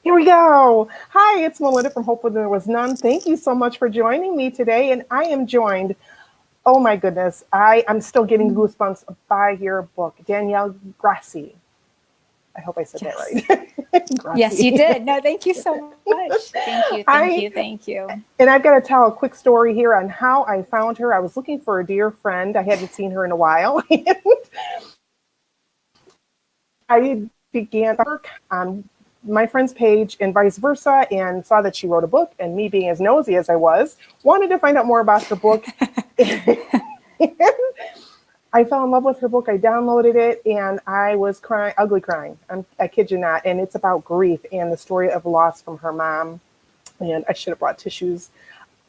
Here we go. Hi, it's Melinda from Hope When There Was None. Thank you so much for joining me today. And I am joined, oh my goodness, I'm still getting goosebumps by your book, Danielle Grassi. I hope I said that Yes. right. Yes, you Grassi. did. No, thank you so much. Thank you. Thank I you. Thank you. and I've got to tell a quick story here on how I found her. I was looking for a dear friend. I hadn't seen her in a while. I began work on my friend's page and vice versa, and saw that she wrote a book. And me, being as nosy as I was, wanted to find out more about her book. I fell in love with her book. I downloaded it, and I was crying, ugly crying. I kid you not. And it's about grief and the story of loss from her mom. And I should have brought tissues.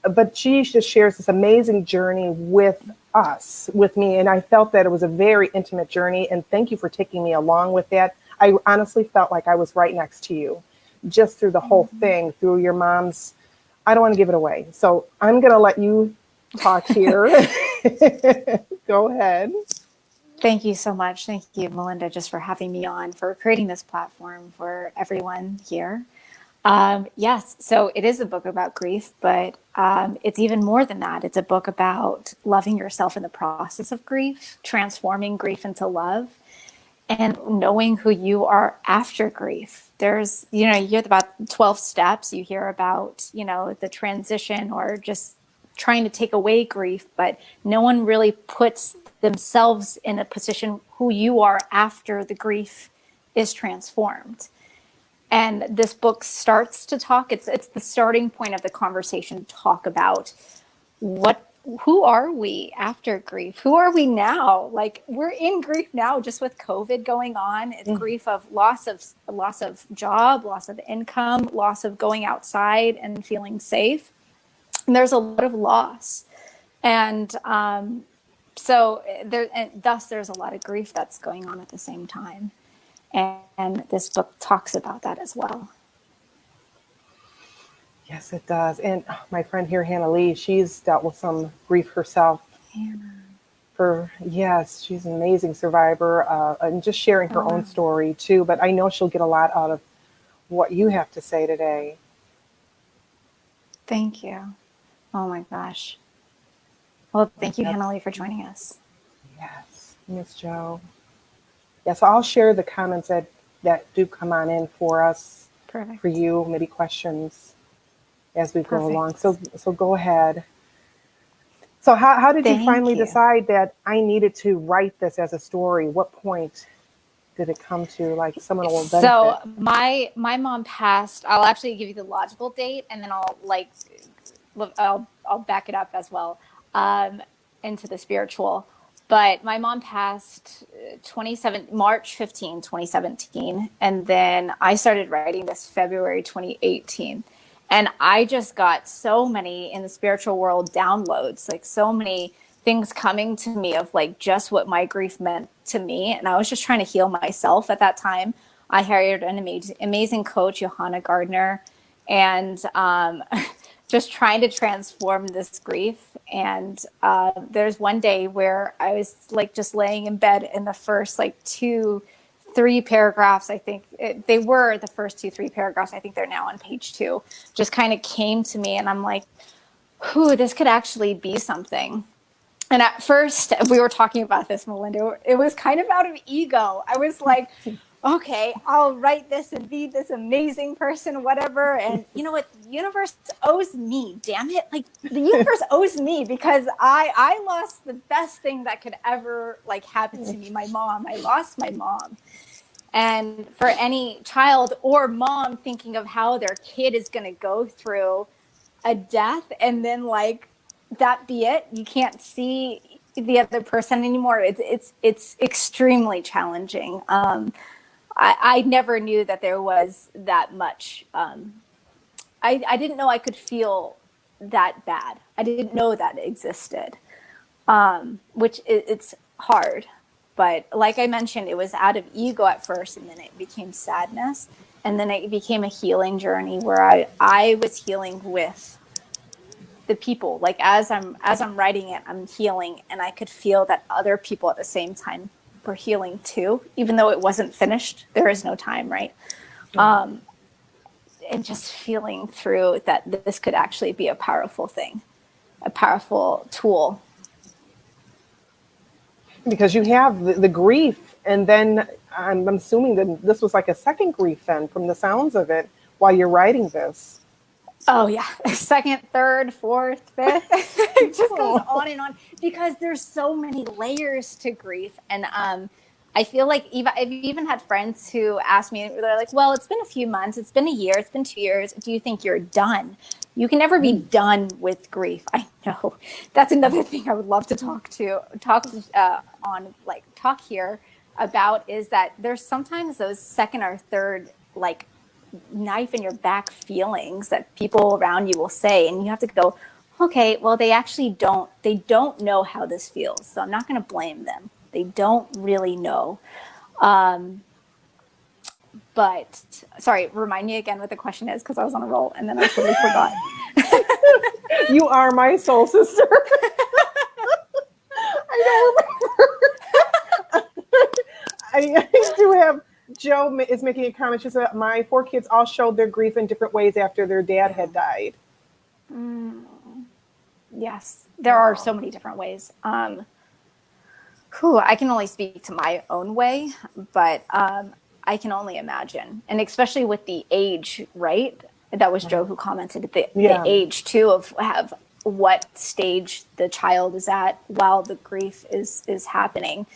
But she just shares this amazing journey with us, with me. And I felt that it was a very intimate journey. And thank you for taking me along with that. I honestly felt like I was right next to you just through the whole thing, through your mom's. I don't want to give it away. So I'm going to let you talk here. Go ahead. Thank you so much. Thank you, Melinda, just for having me on, for creating this platform for everyone here. Yes, so it is a book about grief, but it's even more than that. It's a book about loving yourself in the process of grief, transforming grief into love, and knowing who you are after grief. There's, you hear about 12 steps, you hear about, the transition or just trying to take away grief, but no one really puts themselves in a position who you are after the grief is transformed. And this book starts to talk, it's the starting point of the conversation to talk about who are we after grief? Who are we now? Like, we're in grief now, just with COVID going on. It's grief of loss of job, loss of income, loss of going outside and feeling safe. And there's a lot of loss. And thus there's a lot of grief that's going on at the same time. And this book talks about that as well. Yes, it does. And my friend here, Hannah Lee, she's dealt with some grief herself. Yes, she's an amazing survivor, and just sharing her own story too. But I know she'll get a lot out of what you have to say today. Thank you. Oh my gosh. Well, thank you, Hannah Lee, for joining us. Yes, Miss Joe. Yeah, so I'll share the comments that do come on in for us, Perfect. for you, maybe questions as we go Perfect. along. So go ahead. So how did you Thank finally you. decide that I needed to write this as a story? What point did it come to, like, someone will benefit? So my mom passed. I'll actually give you the logical date, and then I'll back it up as well into the spiritual. But my mom passed March 15, 2017. And then I started writing this February 2018. And I just got so many in the spiritual world downloads, like so many things coming to me of like just what my grief meant to me. And I was just trying to heal myself at that time. I hired an amazing coach, Johanna Gardner, and just trying to transform this grief. And there's one day where I was like just laying in bed, and the first like 2-3 paragraphs, I think they were the first 2-3 paragraphs, I think they're now on page 2, just kind of came to me. And I'm like, this could actually be something. And at first, we were talking about this, Melinda, it was kind of out of ego. I was like, okay, I'll write this and be this amazing person, whatever. And you know what? The universe owes me, damn it. Like, the universe owes me, because I lost the best thing that could ever like happen to me, my mom. I lost my mom. And for any child or mom thinking of how their kid is going to go through a death and then like that be it, you can't see the other person anymore, it's extremely challenging. I never knew that there was that much. I didn't know I could feel that bad. I didn't know that existed, which it's hard. But like I mentioned, it was out of ego at first, and then it became sadness, and then it became a healing journey where I was healing with the people. Like as I'm writing it, I'm healing, and I could feel that other people at the same time were healing too, even though it wasn't finished. There is no time, right? and just feeling through that this could actually be a powerful thing, a powerful tool. Because you have the grief, and then I'm assuming that this was like a second grief then, from the sounds of it, while you're writing this. Oh yeah, second, third, fourth, fifth. It just goes Oh. on and on because there's so many layers to grief. And I feel like I've even had friends who ask me, they're like, well, it's been a few months, it's been a year, it's been 2 years. Do you think you're done? You can never be done with grief. I know. That's another thing I would love to talk here about, is that there's sometimes those second or third, like, knife in your back feelings that people around you will say, and you have to go, okay, well, they don't know how this feels, so I'm not going to blame them. They don't really know. But sorry, remind me again what the question is, because I was on a roll and then I totally forgot. You are my soul sister. I don't remember. I do have, Joe is making a comment. She said, my 4 kids all showed their grief in different ways after their dad had died. Yes, there are so many different ways. Cool. I can only speak to my own way, but I can only imagine. And especially with the age, right? That was Joe who commented, the age too of what stage the child is at while the grief is happening,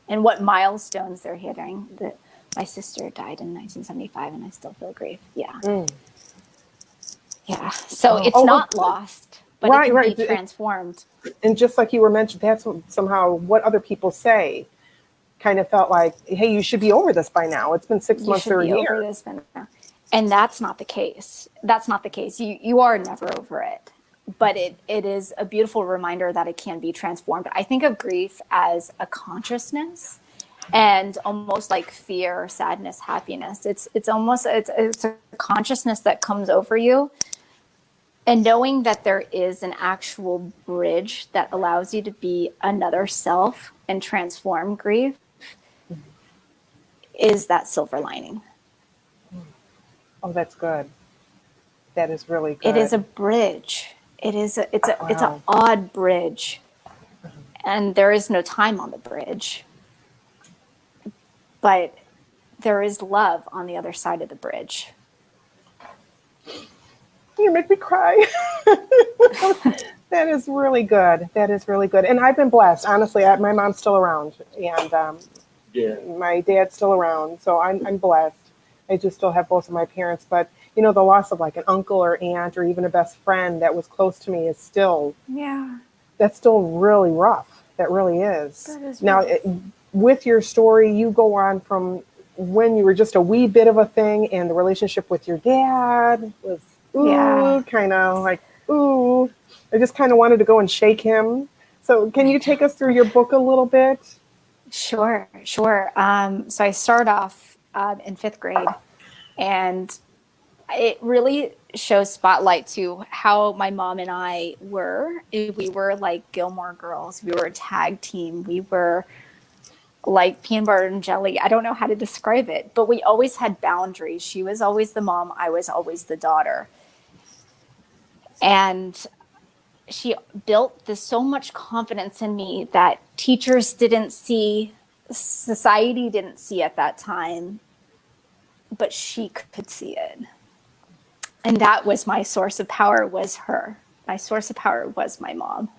and what milestones they're hitting. My sister died in 1975 and I still feel grief. Yeah. Yeah. So it's not lost, but it can be transformed. And just like you were mentioning, that's somehow what other people say kind of felt like, hey, you should be over this by now. It's been 6 months or a year. Over this by now. And that's not the case. That's not the case. You are never over it. But it is a beautiful reminder that it can be transformed. I think of grief as a consciousness, and almost like fear, sadness, happiness. It's a consciousness that comes over you. And knowing that there is an actual bridge that allows you to be another self and transform grief is that silver lining. Oh, that's good. That is really good. It is a bridge. It's an odd bridge. And there is no time on the bridge. But there is love on the other side of the bridge. You make me cry. That is really good. That is really good. And I've been blessed. Honestly, my mom's still around, and my dad's still around. So I'm blessed. I just still have both of my parents. But, you know, the loss of like an uncle or aunt or even a best friend that was close to me is still, that's still really rough. That really is. That is now, with your story, you go on from when you were just a wee bit of a thing, and the relationship with your dad was kind of like, I just kind of wanted to go and shake him. So can you take us through your book a little bit? Sure. So I start off in 5th grade, and it really shows spotlight to how my mom and I were. We were like Gilmore Girls. We were a tag team. We were like peanut butter and jelly. I don't know how to describe it, but we always had boundaries. She was always the mom. I was always the daughter. And she built so much confidence in me that teachers didn't see, society didn't see at that time, but she could see it. And that was my source of power, was her. My source of power was my mom.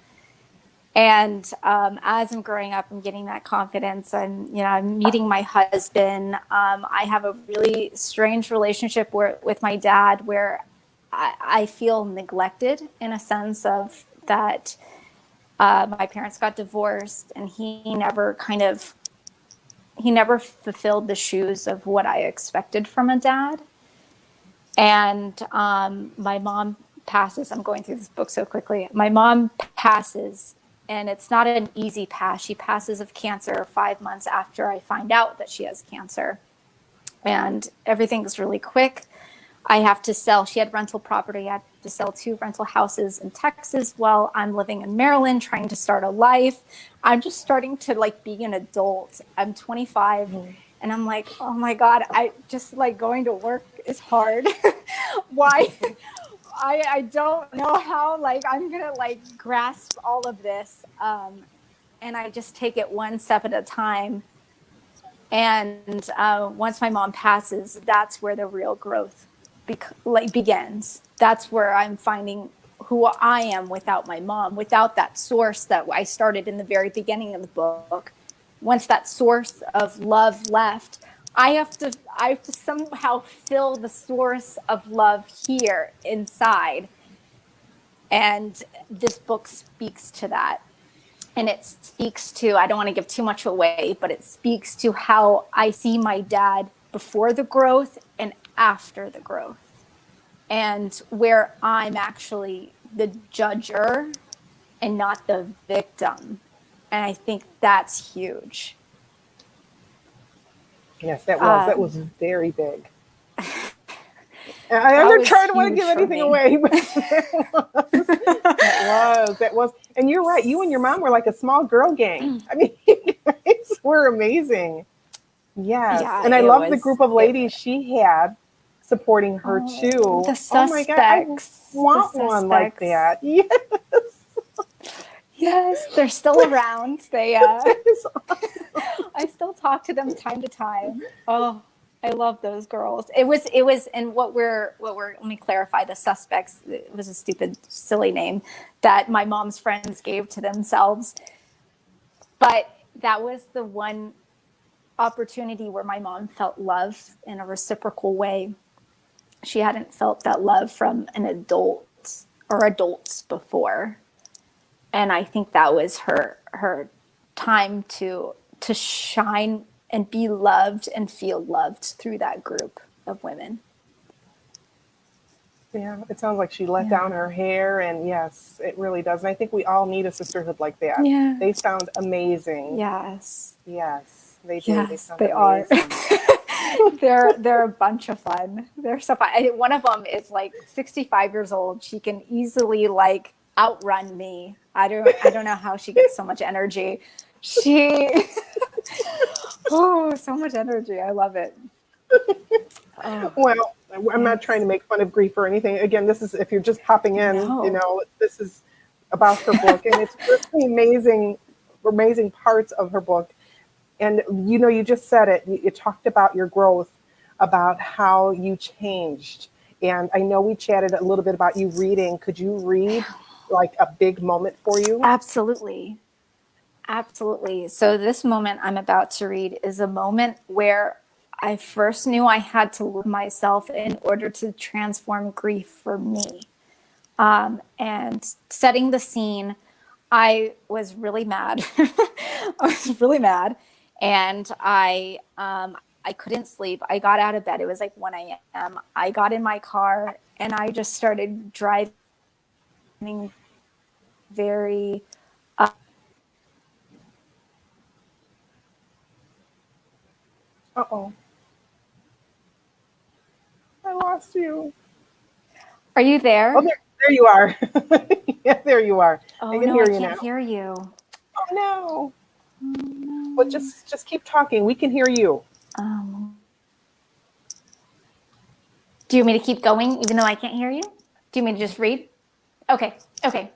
And as I'm growing up, I'm getting that confidence. I'm meeting my husband. I have a really strange relationship with my dad, where I feel neglected, in a sense of that my parents got divorced, and he never fulfilled the shoes of what I expected from a dad. And my mom passes. I'm going through this book so quickly. My mom passes, and it's not an easy pass. She passes of cancer 5 months after I find out that she has cancer. And everything's really quick. I have to sell. She had rental property. I had to sell 2 rental houses in Texas while I'm living in Maryland, trying to start a life. I'm just starting to like be an adult. I'm 25, and I'm like, oh my God, I just like going to work is hard. why I don't know how like I'm gonna like grasp all of this. And I just take it one step at a time. And once my mom passes, that's where the real growth begins. That's where I'm finding who I am without my mom, without that source that I started in the very beginning of the book. Once that source of love left, I have to somehow fill the source of love here inside. And this book speaks to that. And it speaks to, I don't want to give too much away, but it speaks to how I see my dad before the growth and after the growth, and where I'm actually the judger and not the victim. And I think that's huge. Yes, that was very big. I That wasn't was trying to want to huge give for anything me. away, but that was, and you're right. You and your mom were like a small girl gang. I mean, you guys were amazing. Yes, Yeah, and I it love the was. group of ladies she had supporting her Oh, too. the Oh my God, I suspects. The want one like suspects. that. Yes, Yes, they're still around. They that is I still talk to them time to time. Oh, I love those girls. And let me clarify the suspects. It was a stupid, silly name that my mom's friends gave to themselves. But that was the one opportunity where my mom felt love in a reciprocal way. She hadn't felt that love from an adult or adults before. And I think that was her time to shine and be loved and feel loved through that group of women. yeah. It sounds like she let Yeah. down her hair, and yes, it really does. And I think we all need a sisterhood like that. Yeah. They sound amazing. Yes. Yes, they do. They Yes, sound they are. amazing. They're a bunch of fun. They're so fun. One of them is like 65 years old. She can easily like outrun me. I don't know how she gets so much energy. She oh, so much energy. I love it. Oh, Well, I'm not trying to yes. make fun of grief or anything. Again, this is, if you're just popping in, No. this is about her book, and it's really amazing, amazing parts of her book. And you just said it. You talked about your growth, about how you changed. And I know we chatted a little bit about you reading. Could you read like a big moment for you? Absolutely. Absolutely. So, this moment I'm about to read is a moment where I first knew I had to love myself in order to transform grief for me. And setting the scene, I was really mad. I was really mad. And I couldn't sleep. I got out of bed. It was like 1 a.m. I got in my car and I just started driving very Uh-oh, I lost you. Are you Oh, there? there you are. Yeah, there you are. I Oh can no, I hear you can't now. hear you. Oh no. Oh But no. just keep talking. We can hear you. Um, do you want me to keep going even though I can't hear you? Do you want me to just read? Okay. Okay.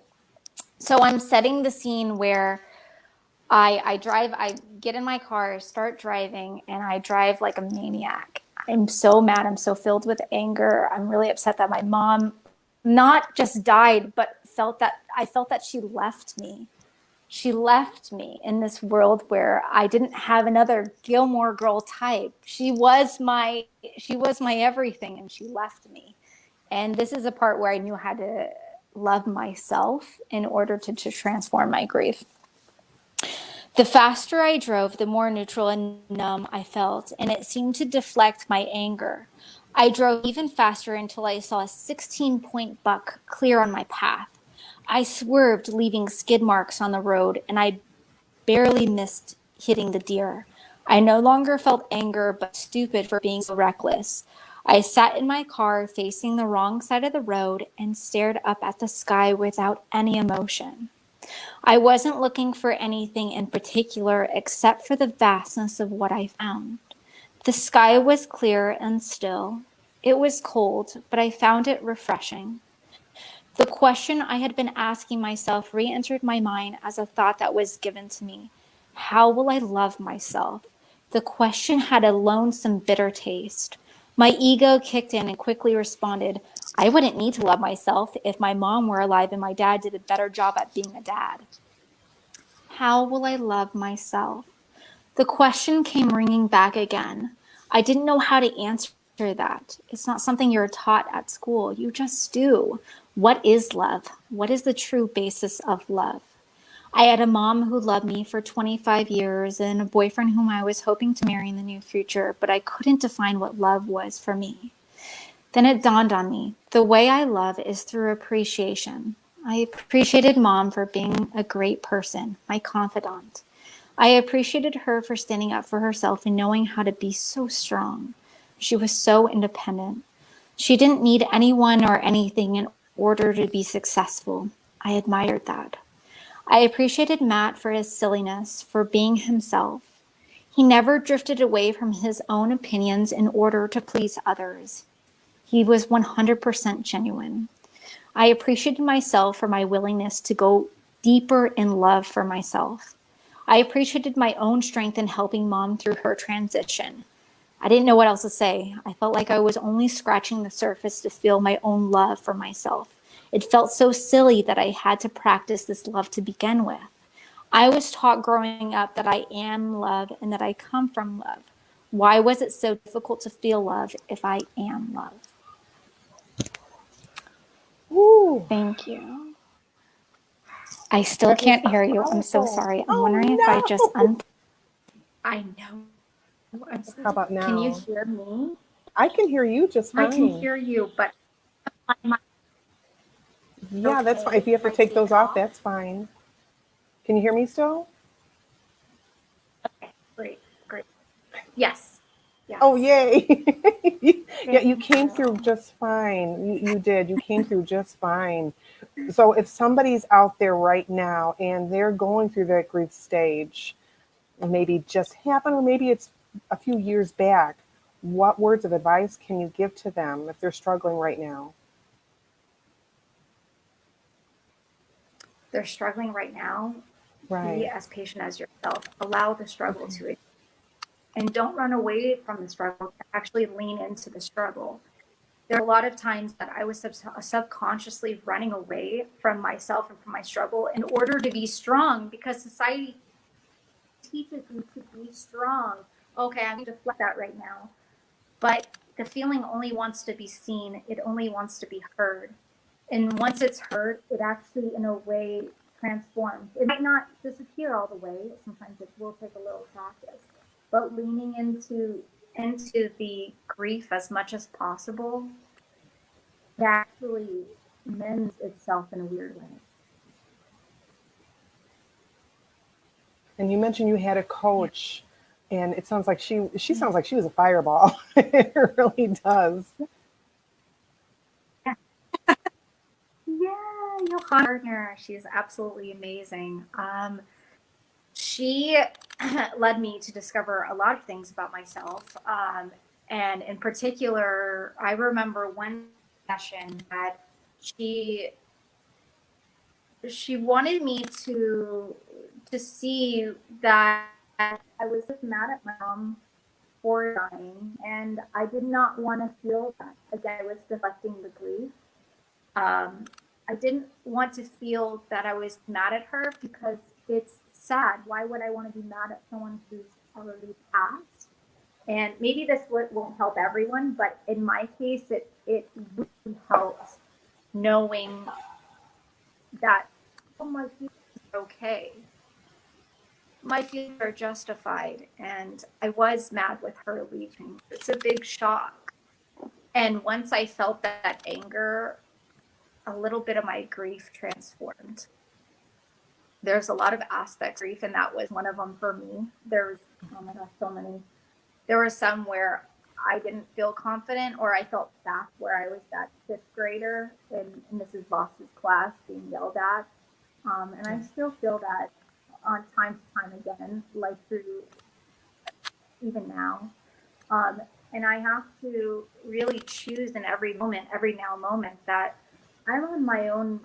So I'm setting the scene where I get in my car, start driving, and I drive like a maniac. I'm so mad. I'm so filled with anger. I'm really upset that my mom not just died, but I felt that she left me. She left me in this world where I didn't have another Gilmore Girl type. She was my everything, and she left me. And this is a part where I knew how to love myself in order to transform my grief. The faster I drove, the more neutral and numb I felt, and it seemed to deflect my anger. I drove even faster until I saw a 16-point buck clear on my path. I swerved, leaving skid marks on the road, and I barely missed hitting the deer. I no longer felt anger, but stupid for being so reckless. I sat in my car facing the wrong side of the road and stared up at the sky without any emotion. I wasn't looking for anything in particular except for the vastness of what I found. The sky was clear and still. It was cold, but I found it refreshing. The question I had been asking myself re entered my mind as a thought that was given to me. How will I love myself? The question had a lonesome, bitter taste. My ego kicked in and quickly responded, I wouldn't need to love myself if my mom were alive and my dad did a better job at being a dad. How will I love myself? The question came ringing back again. I didn't know how to answer that. It's not something you're taught at school. You just do. What is love? What is the true basis of love? I had a mom who loved me for 25 years and a boyfriend whom I was hoping to marry in the near future, but I couldn't define what love was for me. Then it dawned on me. The way I love is through appreciation. I appreciated mom for being a great person, my confidant. I appreciated her for standing up for herself and knowing how to be so strong. She was so independent. She didn't need anyone or anything in order to be successful. I admired that. I appreciated Matt for his silliness, for being himself. He never drifted away from his own opinions in order to please others. He was 100% genuine. I appreciated myself for my willingness to go deeper in love for myself. I appreciated my own strength in helping mom through her transition. I didn't know what else to say. I felt like I was only scratching the surface to feel my own love for myself. It felt so silly that I had to practice this love to begin with. I was taught growing up that I am love and that I come from love. Why was it so difficult to feel love if I am love? Ooh, Thank you. I still that is can't hear you. I'm so powerful. sorry. I'm wondering if I just Oh no. I know. I'm so How about Can you now? hear me? I can hear you just I can fine. hear you, but my Yeah, that's fine. okay. If you have If to I take take those it off, off, that's fine. Can you hear me still? okay, great, great. Yes, Oh, yes. yay. Yeah, you Thank came through you. just fine. You did. You came through just fine. So if somebody's out there right now and they're going through that grief stage, maybe just happened, or maybe it's a few years back, what words of advice can you give to them if they're struggling right now? They're struggling right now. Be Right. as patient as yourself. Allow the struggle Okay. to, and don't run away from the struggle. Actually, lean into the struggle. There are a lot of times that I was subconsciously running away from myself and from my struggle in order to be strong because society teaches you to be strong. Okay, I'm going to deflect that right now. But the feeling only wants to be seen, it only wants to be heard. And once it's heard, it actually, in a way, transforms. It might not disappear all the way. Sometimes it will take a little practice. But leaning into the grief as much as possible, it actually mends itself in a weird way. And you mentioned you had a coach, and it sounds like she sounds like she was a fireball. It really does. Yeah, yeah, Johanna Gardner, she's absolutely amazing. She led me to discover a lot of things about myself. And in particular, I remember one session that she she wanted me to see that I was just mad at my mom for dying, and I did not want to feel that. Again, I was deflecting the grief. Um, I didn't want to feel that I was mad at her because it's sad. Why would I want to be mad at someone who's already passed? And maybe this won't help everyone, but in my case, it really helps knowing that, oh, my feelings are okay. My feelings are justified. And I was mad with her leaving. It's a big shock. And once I felt that anger, a little bit of my grief transformed. There's a lot of aspects of grief, and that was one of them for me. There's, oh my gosh, so many. There were some where I didn't feel confident, or I felt back where I was that fifth grader in Mrs. Voss's class being yelled at. And I still feel that on time to time again, like through even now. Um, And I have to really choose in every moment, every now moment, that I'm on my own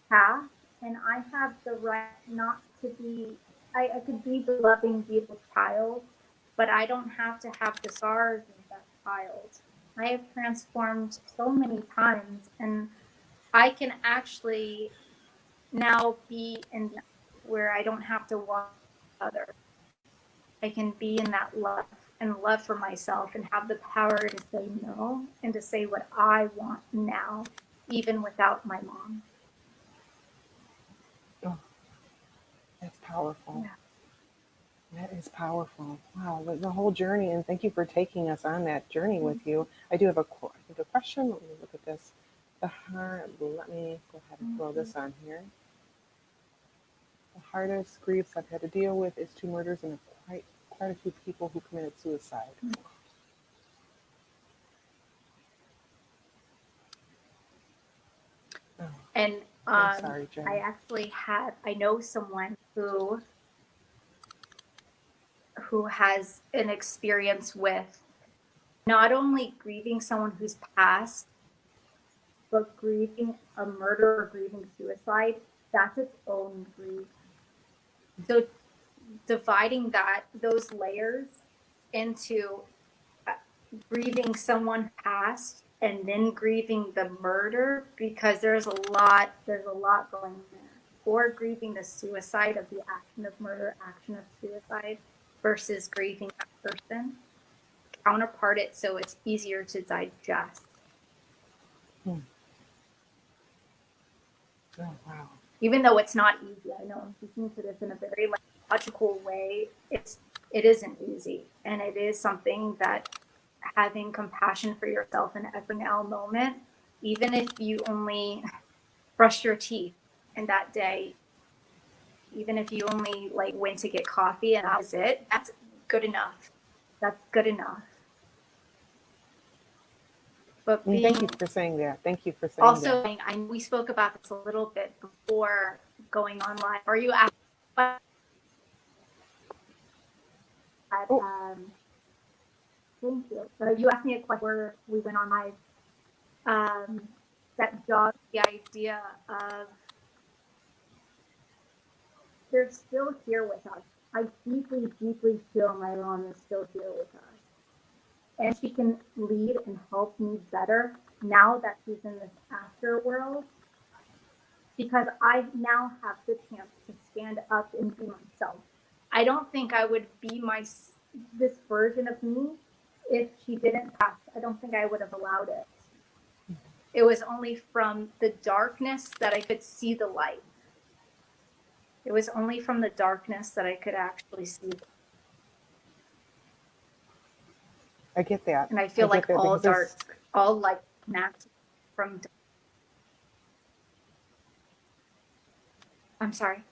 path and I have the right not to be, I could be the loving, beautiful child, but I don't have to have the scars of that child. I have transformed so many times, and I can actually now be in where I don't have to watch others. I can be in that love and love for myself and have the power to say no and to say what I want now, even without my mom. Oh, that's powerful. Yeah. That is powerful. Wow, the whole journey, and thank you for taking us on that journey with you. I do have I think a question. Let me look at this. Let me go ahead and throw this on here. The hardest griefs I've had to deal with is two murders and quite a few people who committed suicide. Oh, And I'm sorry, Jen. I know someone who has an experience with not only grieving someone who's passed, but grieving a murder or grieving suicide. That's its own grief. So dividing those layers into grieving someone passed and then grieving the murder, because there's a lot going on there, or grieving the suicide of the action of murder, action of suicide, versus grieving that person, counterpart it so it's easier to digest. Hmm. Oh, wow. Even though it's not easy, I know I'm speaking to this in a very logical way. It isn't easy, and it is something that having compassion for yourself in every now moment, even if you only brush your teeth in that day, even if you only went to get coffee and that was it, that's good enough. That's good enough. But And thank you for saying that. Thank you for saying also, that. we spoke about this a little bit before going on live. Are you asking? Oh, Thank you. You asked me a question where we went on live. That jogged the idea of they're still here with us. I deeply, deeply feel my mom is still here with us. And she can lead and help me better now that she's in this afterworld, because I now have the chance to stand up and be myself. I don't think I would be this version of me if she didn't pass. I don't think I would have allowed it. It was only from the darkness that I could see the light. It was only from the darkness that I could actually see. I get that. And I feel like all dark, all like mapped from. I'm sorry.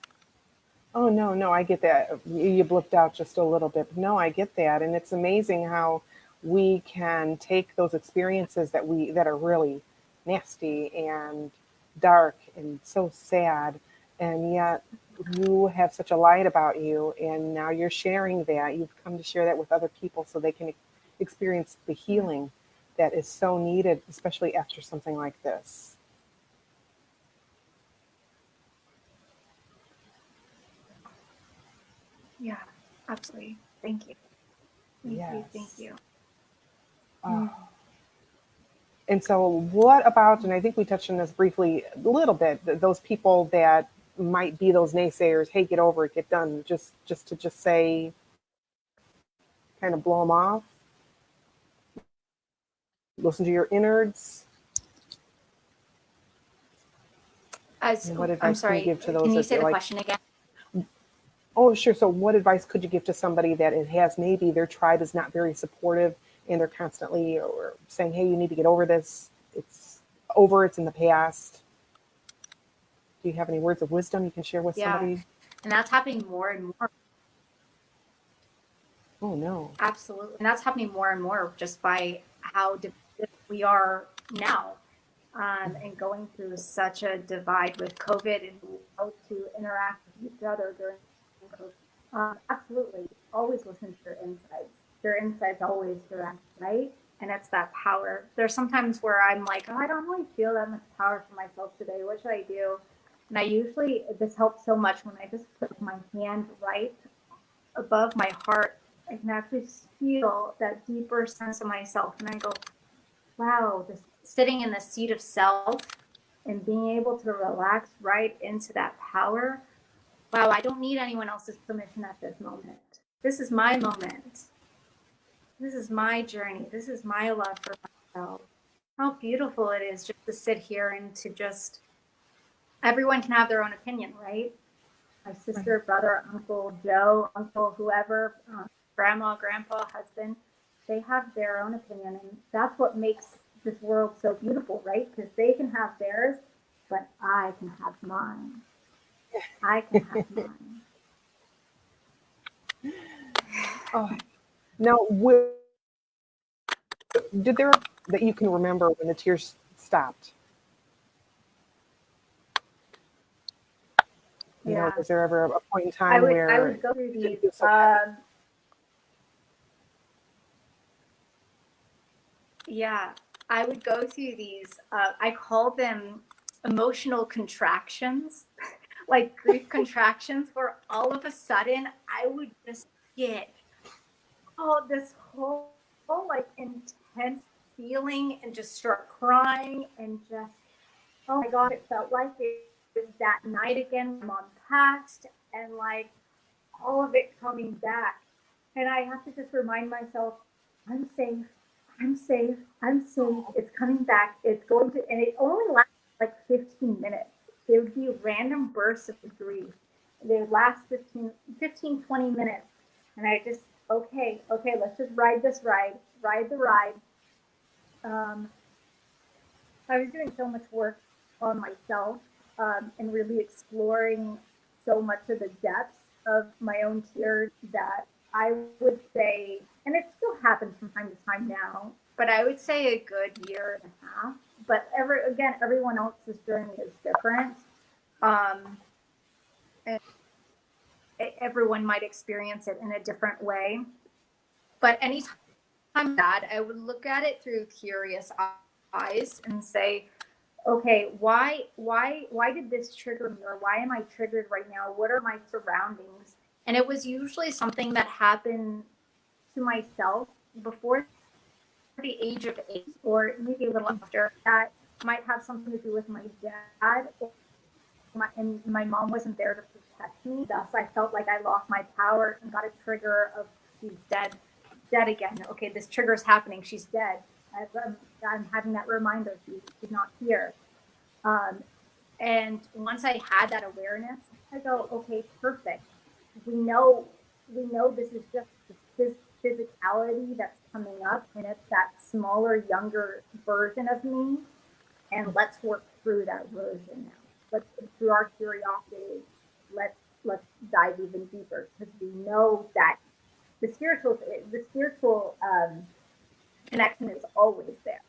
Oh, no, I get that. You blipped out just a little bit. No, I get that. And it's amazing how we can take those experiences that are really nasty and dark and so sad, and yet you have such a light about you, and now you're sharing that. You've come to share that with other people so they can experience the healing that is so needed, especially after something like this. Yeah, absolutely. Thank you. Thank you. Thank Yes. you. Oh. And so, what about, and I think we touched on this briefly a little bit, those people that might be those naysayers, hey, get over it, get done, just to just say, kind of blow them off, listen to your innards. What I'm advice can you sorry. give to those Can you that say the like, question again? oh, sure. So, what advice could you give to somebody that it has maybe their tribe is not very supportive and they're constantly or saying, hey, you need to get over this. It's over, it's in the past. Do you have any words of wisdom you can share with Yeah, somebody? and that's happening more and more. Oh, no. Absolutely, and that's happening more and more just by how divided we are now, and going through such a divide with COVID and how to interact with each other during COVID. Absolutely, always listen to your insights. Your insights always direct, right? and it's that power. There's sometimes where I'm like, oh, I don't really feel that much power for myself today. What should I do? And this helps so much when I just put my hand right above my heart. I can actually feel that deeper sense of myself. And I go, wow, this sitting in the seat of self and being able to relax right into that power. Wow, I don't need anyone else's permission at this moment. This is my moment. This is my journey. This is my love for myself. How beautiful it is just to sit here and to just, everyone can have their own opinion, right? My sister, brother, uncle, Joe, uncle, whoever, grandma, grandpa, husband, they have their own opinion. And that's what makes this world so beautiful, right? Because they can have theirs, but I can have mine. I can have mine. Oh, now, did there that you can remember when the tears stopped? You know, was there ever a point in time where I would go through these. Yeah, I would go through these. I call them emotional contractions, like grief contractions, where all of a sudden I would just get this whole like intense feeling and just start crying and just, oh my God, it felt like it was that night again when Mom passed, and like all of it coming back. And I have to just remind myself, I'm safe. I'm safe. I'm safe. It's coming back. It's going to, and it only lasts like 15 minutes. There would be random bursts of grief. They would last 20 minutes. And I just, okay, let's just ride the ride. I was doing so much work on myself, and really exploring so much of the depths of my own tears that I would say, and it still happens from time to time now, but I would say a good year and a half. But everyone else's journey is different. And everyone might experience it in a different way. But anytime I'm sad, I would look at it through curious eyes and say, okay, why did this trigger me, or why am I triggered right now? What are my surroundings? And it was usually something that happened to myself before the age of 8, or maybe a little after. That might have something to do with my dad, and my mom wasn't there to protect me. Thus, I felt like I lost my power and got a trigger of, she's dead again. Okay, this trigger is happening. She's dead. I'm having that reminder. She's not here. And once I had that awareness, I go, okay, perfect. We know this is just this physicality that's coming up, and it's that smaller, younger version of me. And let's work through that version now. Let's, through our curiosity, let's dive even deeper, because we know that the spiritual connection is always there.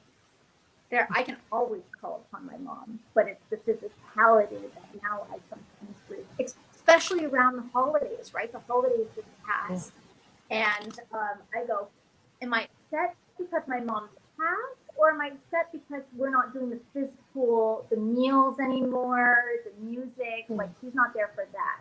I can always call upon my mom, but it's the physicality that now I sometimes grieve, especially around the holidays, right? The holidays just passed. And I go, am I upset because my mom passed, or am I upset because we're not doing the meals anymore, the music, like she's not there for that.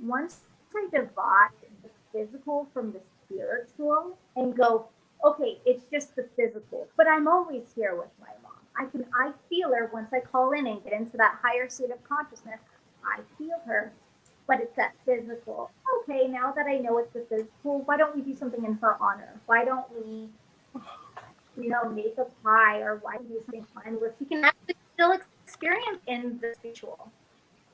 Once I divide the physical from the spiritual and go, okay, it's just the physical, but I'm always here with my mom. I feel her once I call in and get into that higher state of consciousness. I feel her, but it's that physical. Okay, now that I know it's the physical, why don't we do something in her honor? Why don't we, make a pie, or why do something fun where she can actually still experience in the spiritual?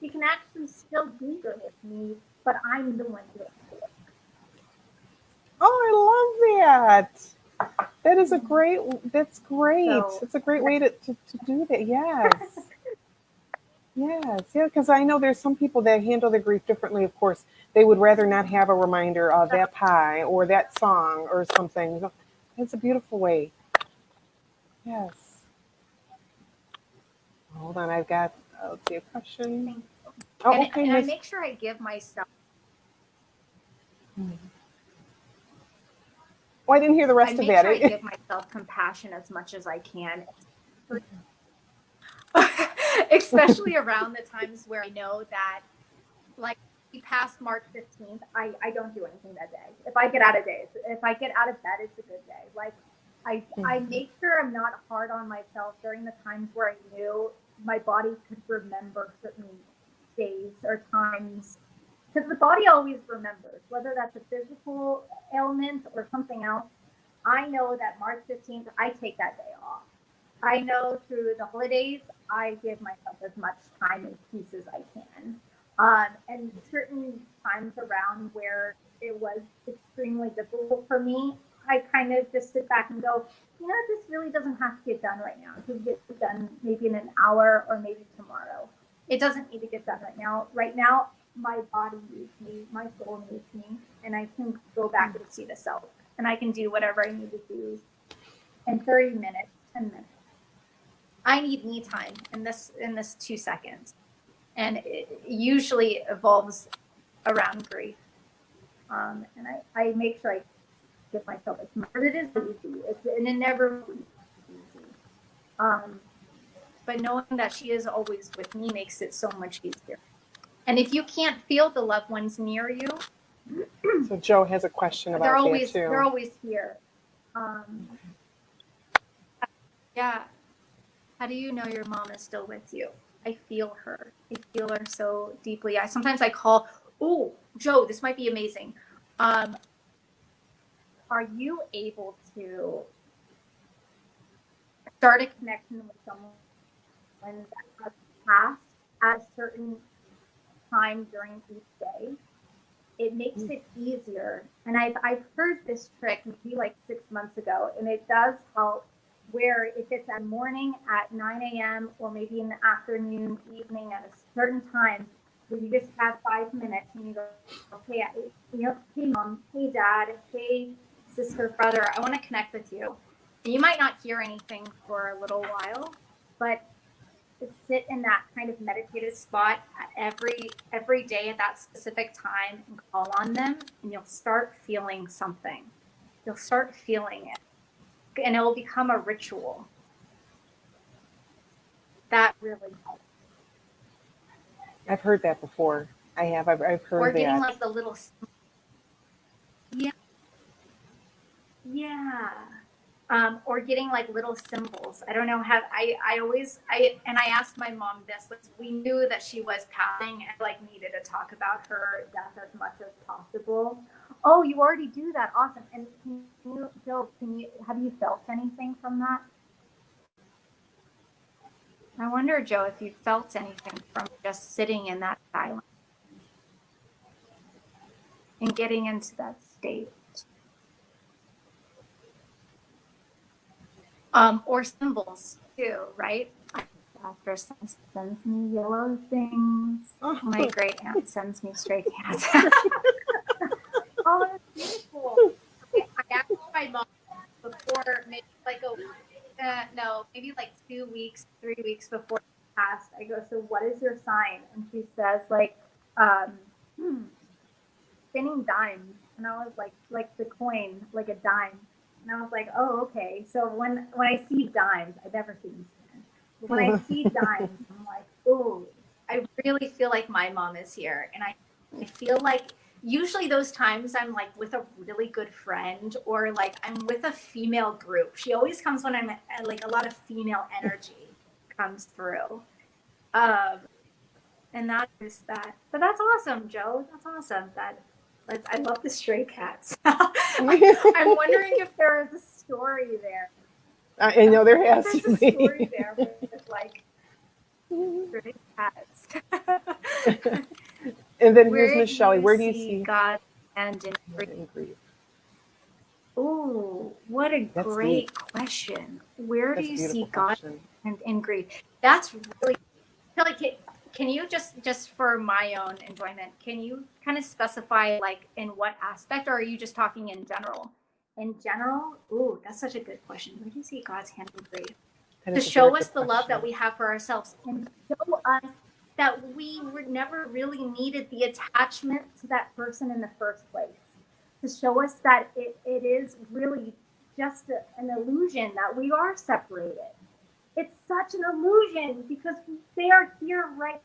She can actually still be here with me, but I'm the one doing it. Oh, I love that. That's great. So, it's a great way to do that. Yes. Yes. Yeah. Because I know there's some people that handle their grief differently. Of course, they would rather not have a reminder of that pie or that song or something. It's a beautiful way. Yes. Hold on. Let's see a question. Oh, okay. And I make sure I give myself. Oh, I didn't hear the I rest of make that. sure I give myself compassion as much as I can. Especially around the times where I know that, like, past March 15th, I don't do anything that day. If I get out of bed, it's a good day. Like, I make sure I'm not hard on myself during the times where I knew my body could remember certain days or times. Because the body always remembers, whether that's a physical ailment or something else. I know that March 15th, I take that day off. I know through the holidays, I give myself as much time and peace as I can. And certain times around where it was extremely difficult for me, I kind of just sit back and go, this really doesn't have to get done right now. It can get done maybe in an hour or maybe tomorrow. It doesn't need to get done right now. Right now, my body needs me, my soul needs me, and I can go back and see the self. And I can do whatever I need to do in 30 minutes, 10 minutes. I need me time in this 2 seconds. And it usually evolves around grief. And I make sure I give myself as much. But it is easy. And it never will be easy. But knowing that she is always with me makes it so much easier. And if you can't feel the loved ones near you, So Joe has a question about that too. They're always here. Yeah. How do you know your mom is still with you? I feel her. I feel her so deeply. Sometimes I call, oh, Joe, this might be amazing. Are you able to start a connection with someone that has passed at a certain time during each day? It makes it easier. And I've heard this trick maybe like 6 months ago, and it does help, where if it's at morning at 9 a.m. or maybe in the afternoon, evening at a certain time, where you just have 5 minutes and you go, okay, hey mom, hey dad, hey sister, brother, I want to connect with you. And you might not hear anything for a little while, but to sit in that kind of meditative spot every day at that specific time and call on them, and you'll start feeling something. You'll start feeling it, and it will become a ritual. That really helps. I've heard that before. I've heard that. Or getting like the little, yeah. Or getting like little symbols. I don't know how I asked my mom this. We knew that she was passing and like needed to talk about her death as much as possible. Oh, you already do that. Awesome. And Joe, have you felt anything from that? I wonder, Joe, if you felt anything from just sitting in that silence and getting into that state. Or symbols too, right? After sends me yellow things. Oh. My great aunt sends me stray cats. Oh, that's beautiful. I asked my mom before, maybe like maybe like 2 weeks, 3 weeks before she passed. I go, so what is your sign? And she says like, spinning dimes. And I was like the coin, like a dime. And I was like, oh, okay. So when I see dimes, I've never seen them spin. But when I see dimes, I'm like, oh, I really feel like my mom is here. And I feel like usually those times I'm like with a really good friend, or like I'm with a female group. She always comes when I'm like, a lot of female energy comes through. And that is that. But that's awesome, Joe. That's awesome. I love the stray cats. I'm wondering if there is a story there. I know there has to There's a be. story there with like stray cats. And then here's Miss Shelley. Where do you see God and in grief? Oh, what a great question. Where do you see God and in grief? That's really, Kelly, can you just for my own enjoyment, can you kind of specify like in what aspect, or are you just talking in general? In general, ooh, that's such a good question. Where do you see God's hand in grief? To show us the love that we have for ourselves, and show us that we never really needed the attachment to that person in the first place. to show us that it is really just an illusion that we are separated. It's such an illusion because they are here right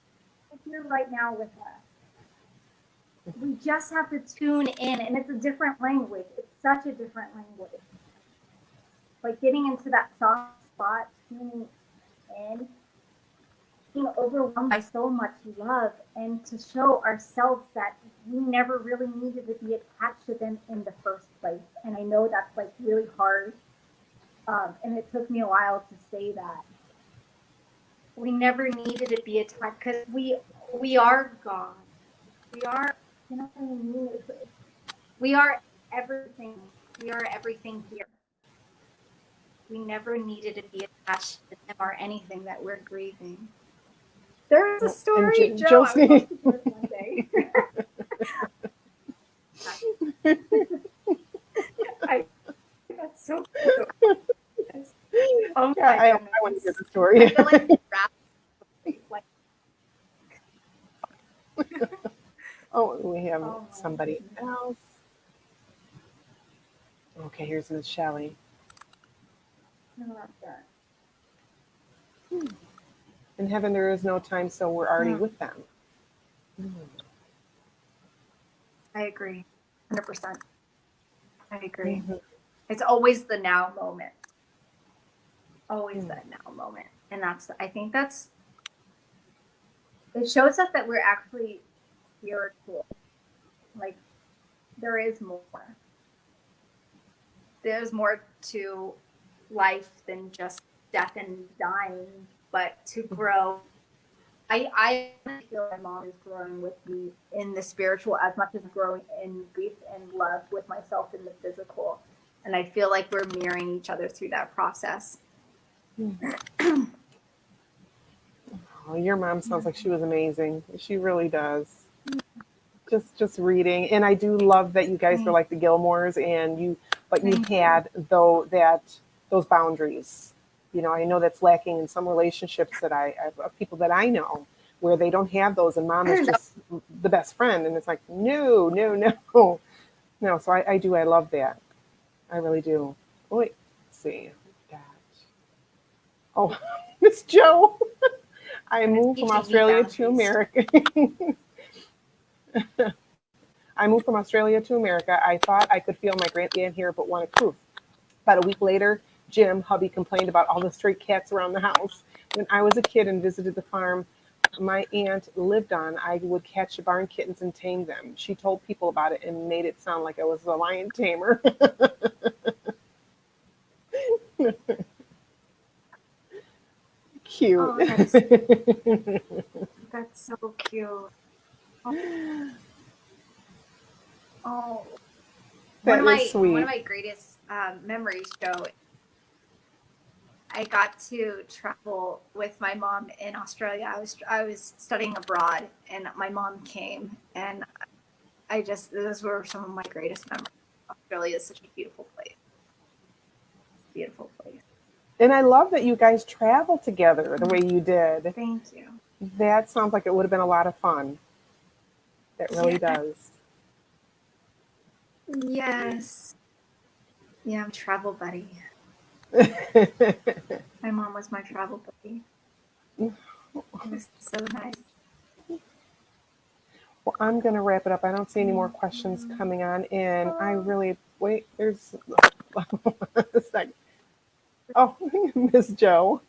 now with us. We just have to tune in, and it's a different language. It's such a different language. Like getting into that soft spot, tuning in, being overwhelmed by so much love, and to show ourselves that we never really needed to be attached to them in the first place. And I know that's like really hard. And it took me a while to say that. We never needed to be attached because we are God. We are, you know what I mean? We are everything. We are everything here. We never needed to be attached to them or anything that we're grieving. There's a story, Joe. I would love to hear it one day. That's so cute. Oh Yeah, I want to hear the story. I feel like Oh, we have somebody else. Okay, here's Miss Shelley. In heaven there is no time, so we're already with them. I agree, 100%. I agree. It's always the now moment. Always that now moment, and I think that's. It shows us that we're actually spiritual. Like there is more. There's more to life than just death and dying, but to grow. I feel my mom is growing with me in the spiritual as much as growing in grief and love with myself in the physical. And I feel like we're mirroring each other through that process. Oh, your mom sounds like she was amazing. She really does. Just reading, and I do love that you guys were like the Gilmores, and you had those boundaries. You know, I know that's lacking in some relationships that of people that I know where they don't have those, and mom is just the best friend, and it's like no. So I love that. I really do. Oh, wait, let's see. Oh, Miss Joe. I moved from Australia to America. I moved from Australia to America. I thought I could feel my great aunt here, but wanted proof. About a week later, Jim, hubby, complained about all the stray cats around the house. When I was a kid and visited the farm my aunt lived on, I would catch the barn kittens and tame them. She told people about it and made it sound like I was a lion tamer. Cute. Oh, that's so cute. Oh, one of my greatest memories, Joe. I got to travel with my mom in Australia. I was studying abroad, and my mom came, and those were some of my greatest memories. Australia is such a beautiful place. It's a beautiful place. And I love that you guys traveled together the way you did. Thank you. That sounds like it would have been a lot of fun. That really does. Yes. Yeah, I'm a travel buddy. My mom was my travel buddy. It was so nice. Well, I'm going to wrap it up. I don't see any more questions coming on in. There's a second. Oh, Miss Joe.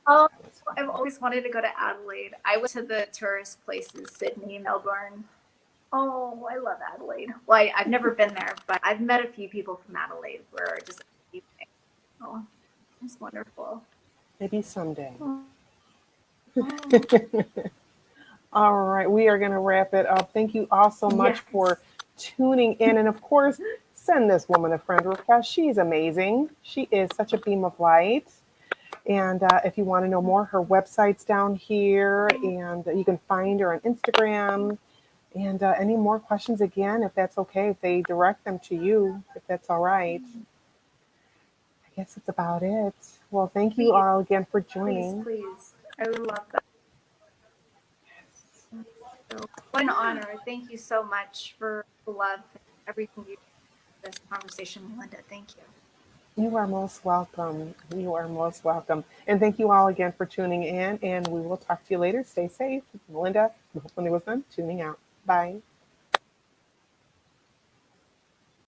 Oh, I've always wanted to go to Adelaide. I went to the tourist places, Sydney, Melbourne. Oh, I love Adelaide. Well, I've never been there, but I've met a few people from Adelaide who are just amazing. Oh, it's wonderful. Maybe someday. Oh. All right, we are going to wrap it up. Thank you all so much for tuning in. And of course, send this woman a friend request. She's amazing. She is such a beam of light. And if you want to know more, her website's down here, and you can find her on Instagram. And any more questions, again, if that's okay, if they direct them to you, if that's all right. I guess that's about it. Well, thank you all again for joining. Please. I would love that. So what an honor. Thank you so much for the love and everything you do in this conversation, Melinda. Thank you. You are most welcome. You are most welcome. And thank you all again for tuning in. And we will talk to you later. Stay safe. Melinda, when it was done, tuning out. Bye.